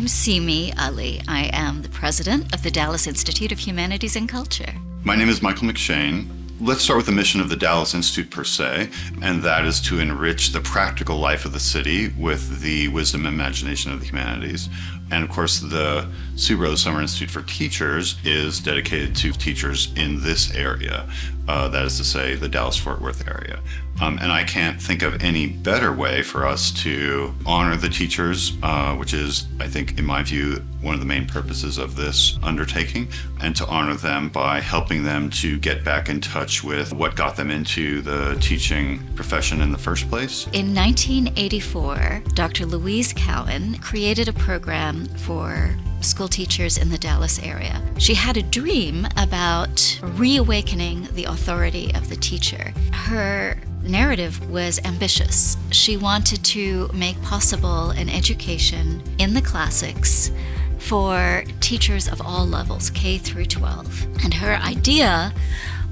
I'm Simi Ali. I am the president of the Dallas Institute of Humanities and Culture. My name is Michael McShane. Let's start with the mission of the Dallas Institute per se, and that is to enrich the practical life of the city with the wisdom and imagination of the humanities. And of course, the Sue Rose Summer Institute for Teachers is dedicated to teachers in this area, that is to say, the Dallas-Fort Worth area. And I can't think of any better way for us to honor the teachers, which is, I think, in my view, one of the main purposes of this undertaking, and to honor them by helping them to get back in touch with what got them into the teaching profession in the first place. In 1984, Dr. Louise Cowan created a program for school teachers in the Dallas area. She had a dream about reawakening the authority of the teacher. Her narrative was ambitious. She wanted to make possible an education in the classics for teachers of all levels, K through 12. And her idea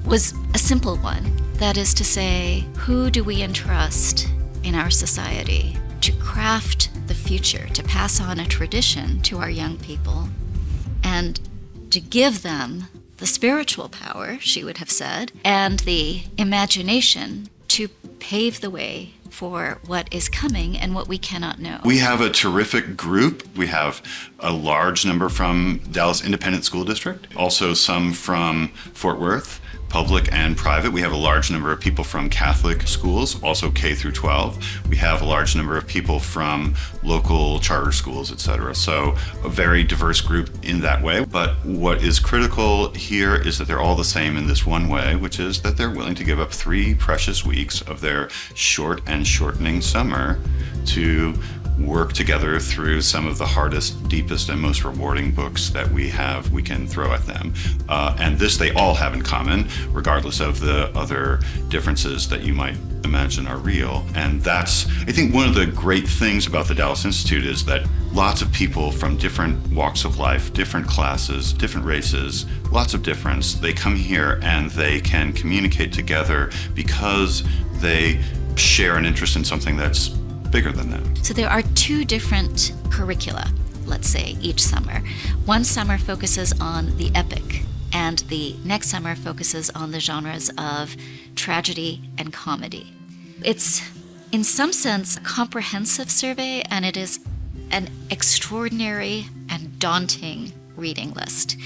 was a simple one. That is to say, who do we entrust in our society to craft the future, to pass on a tradition to our young people, and to give them the spiritual power, she would have said, and the imagination to pave the way for what is coming and what we cannot know. We have a terrific group. We have a large number from Dallas Independent School District, also some from Fort Worth, public and private. We have a large number of people from Catholic schools, also K through 12. We have a large number of people from local charter schools, etc. So a very diverse group in that way. But what is critical here is that they're all the same in this one way, which is that they're willing to give up 3 precious weeks of their short and shortening summer to work together through some of the hardest, deepest, and most rewarding books that we can throw at them. And this they all have in common, regardless of the other differences that you might imagine are real. And that's, I think, one of the great things about the Dallas Institute is that lots of people from different walks of life, different classes, different races, lots of difference, they come here and they can communicate together because they share an interest in something that's bigger than them. So there are 2 different curricula, let's say, each summer. One summer focuses on the epic, and the next summer focuses on the genres of tragedy and comedy. It's, in some sense, a comprehensive survey, and it is an extraordinary and daunting reading list.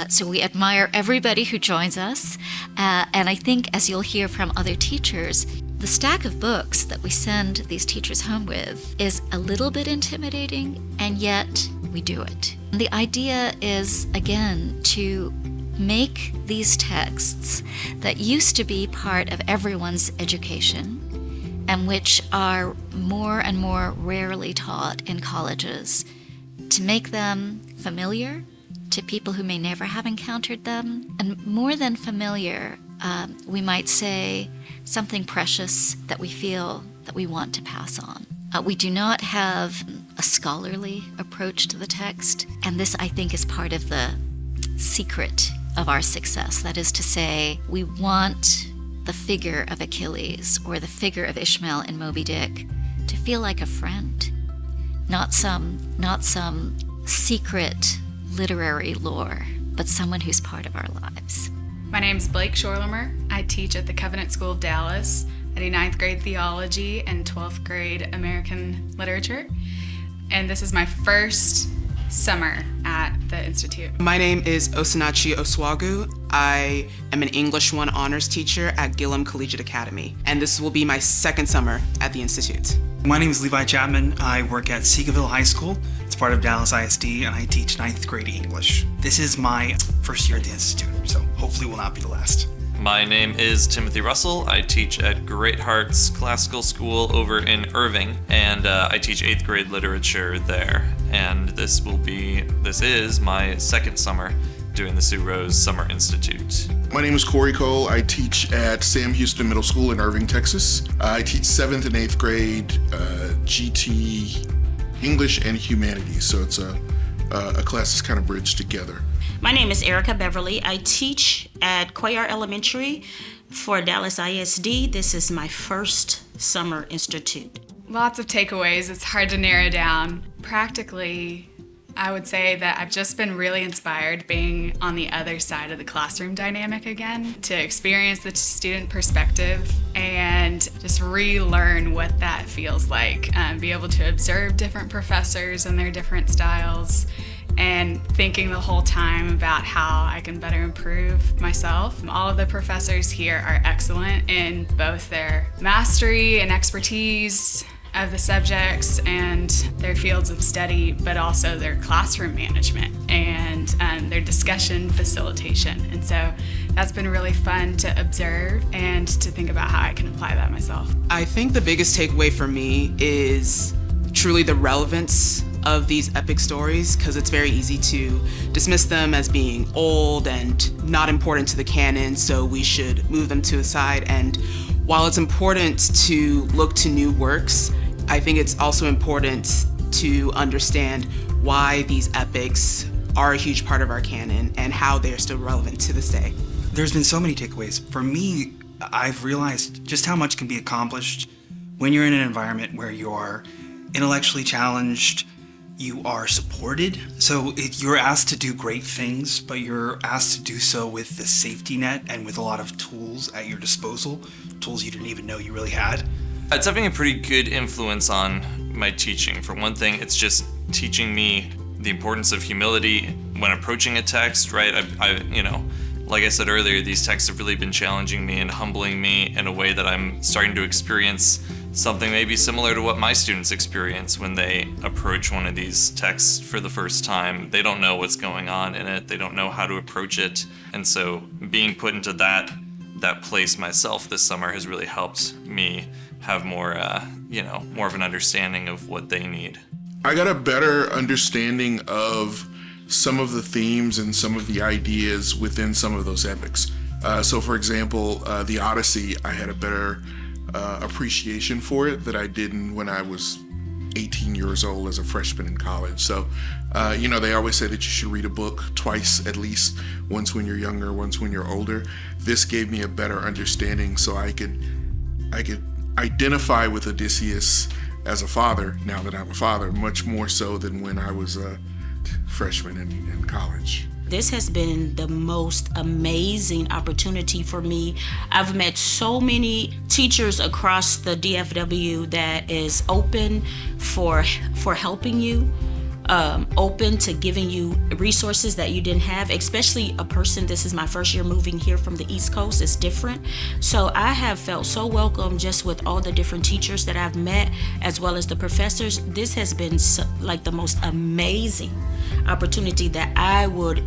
So we admire everybody who joins us, and I think, as you'll hear from other teachers, the stack of books that we send these teachers home with is a little bit intimidating, and yet we do it. And the idea is, again, to make these texts that used to be part of everyone's education and which are more and more rarely taught in colleges, to make them familiar to people who may never have encountered them, and more than familiar, we might say something precious that we feel that we want to pass on. We do not have a scholarly approach to the text, and this, I think, is part of the secret of our success. That is to say, we want the figure of Achilles or the figure of Ishmael in Moby Dick to feel like a friend, not some secret literary lore, but someone who's part of our lives. My name's Blake Shorlemer. I teach at the Covenant School of Dallas. I do 9th grade theology and 12th grade American literature. And this is my first summer at the Institute. My name is Osinachi Oswagu. I am an English 1 honors teacher at Gillum Collegiate Academy, and this will be my 2nd summer at the Institute. My name is Levi Chapman. I work at Seagoville High School. It's part of Dallas ISD, and I teach 9th grade English. This is my first year at the Institute, so hopefully will not be the last. My name is Timothy Russell. I teach at Great Hearts Classical School over in Irving, and I teach 8th grade literature there. And this is my 2nd summer doing the Sue Rose Summer Institute. My name is Corey Cole. I teach at Sam Houston Middle School in Irving, Texas. I teach 7th and 8th grade GT English and Humanities, so it's a class that's kind of bridged together. My name is Erica Beverly. I teach at Cuellar Elementary for Dallas ISD. This is my first summer institute. Lots of takeaways. It's hard to narrow down. Practically, I would say that I've just been really inspired being on the other side of the classroom dynamic again, to experience the student perspective and just relearn what that feels like. Be able to observe different professors and their different styles, and thinking the whole time about how I can better improve myself. All of the professors here are excellent in both their mastery and expertise of the subjects and their fields of study, but also their classroom management and their discussion facilitation. And so that's been really fun to observe and to think about how I can apply that myself. I think the biggest takeaway for me is truly the relevance of these epic stories, because it's very easy to dismiss them as being old and not important to the canon, so we should move them to the side. And while it's important to look to new works, I think it's also important to understand why these epics are a huge part of our canon and how they are still relevant to this day. There's been so many takeaways. For me, I've realized just how much can be accomplished when you're in an environment where you're intellectually challenged, you are supported. So you're asked to do great things, but you're asked to do so with the safety net and with a lot of tools at your disposal, tools you didn't even know you really had. It's having a pretty good influence on my teaching. For one thing, it's just teaching me the importance of humility when approaching a text, right? Like I said earlier, these texts have really been challenging me and humbling me in a way that I'm starting to experience something maybe similar to what my students experience when they approach one of these texts for the first time. They don't know what's going on in it. They don't know how to approach it. And so being put into that place myself this summer has really helped me have more of an understanding of what they need. I got a better understanding of some of the themes and some of the ideas within some of those epics. So for example, the Odyssey, I had a better appreciation for it that I didn't when I was 18 years old as a freshman in college. So, they always say that you should read a book twice at least, once when you're younger, once when you're older. This gave me a better understanding so I could identify with Odysseus as a father, now that I'm a father, much more so than when I was a freshman in college. This has been the most amazing opportunity for me. I've met so many teachers across the DFW that is open for helping you, open to giving you resources that you didn't have, especially a person, this is my first year moving here from the East Coast, it's different. So I have felt so welcome just with all the different teachers that I've met, as well as the professors. This has been like the most amazing opportunity that I would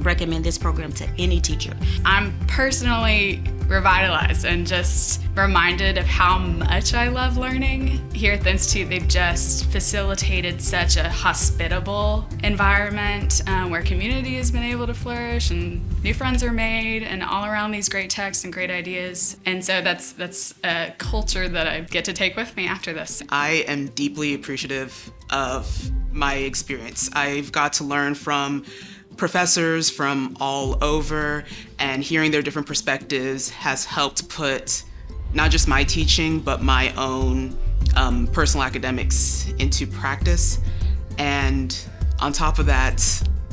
recommend this program to any teacher. I'm personally revitalized and just reminded of how much I love learning. Here at the Institute, they've just facilitated such a hospitable environment where community has been able to flourish and new friends are made and all around these great texts and great ideas. And so that's a culture that I get to take with me after this. I am deeply appreciative of my experience. I've got to learn from professors from all over, and hearing their different perspectives has helped put not just my teaching, but my own personal academics into practice. And on top of that,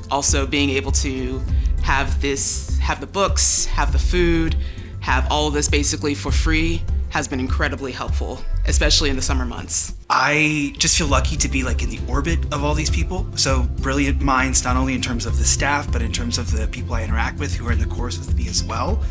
also being able to have the books, have the food, have all of this basically for free has been incredibly helpful, especially in the summer months. I just feel lucky to be in the orbit of all these people. So brilliant minds, not only in terms of the staff, but in terms of the people I interact with who are in the course with me as well.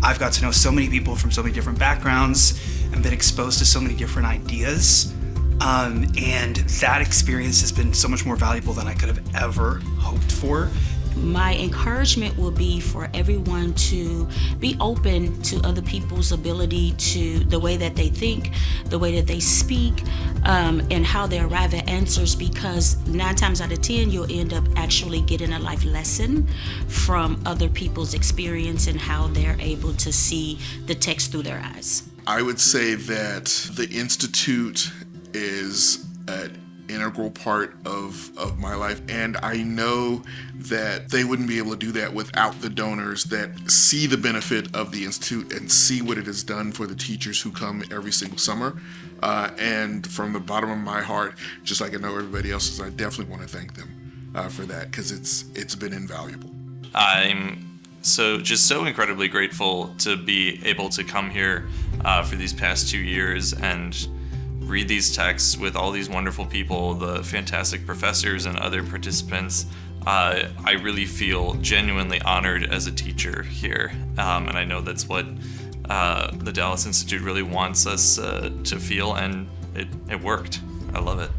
I've got to know so many people from so many different backgrounds and been exposed to so many different ideas. And that experience has been so much more valuable than I could have ever hoped for. My encouragement will be for everyone to be open to other people's ability to the way that they think, the way that they speak, and how they arrive at answers, because 9 times out of 10, you'll end up actually getting a life lesson from other people's experience and how they're able to see the text through their eyes. I would say that the Institute is integral part of my life. And I know that they wouldn't be able to do that without the donors that see the benefit of the Institute and see what it has done for the teachers who come every single summer. And from the bottom of my heart, just like I know everybody else's, I definitely want to thank them for that, because it's been invaluable. I'm so incredibly grateful to be able to come here for these past 2 years and read these texts with all these wonderful people, the fantastic professors and other participants. I really feel genuinely honored as a teacher here, and I know that's what the Dallas Institute really wants us to feel, and it worked. I love it.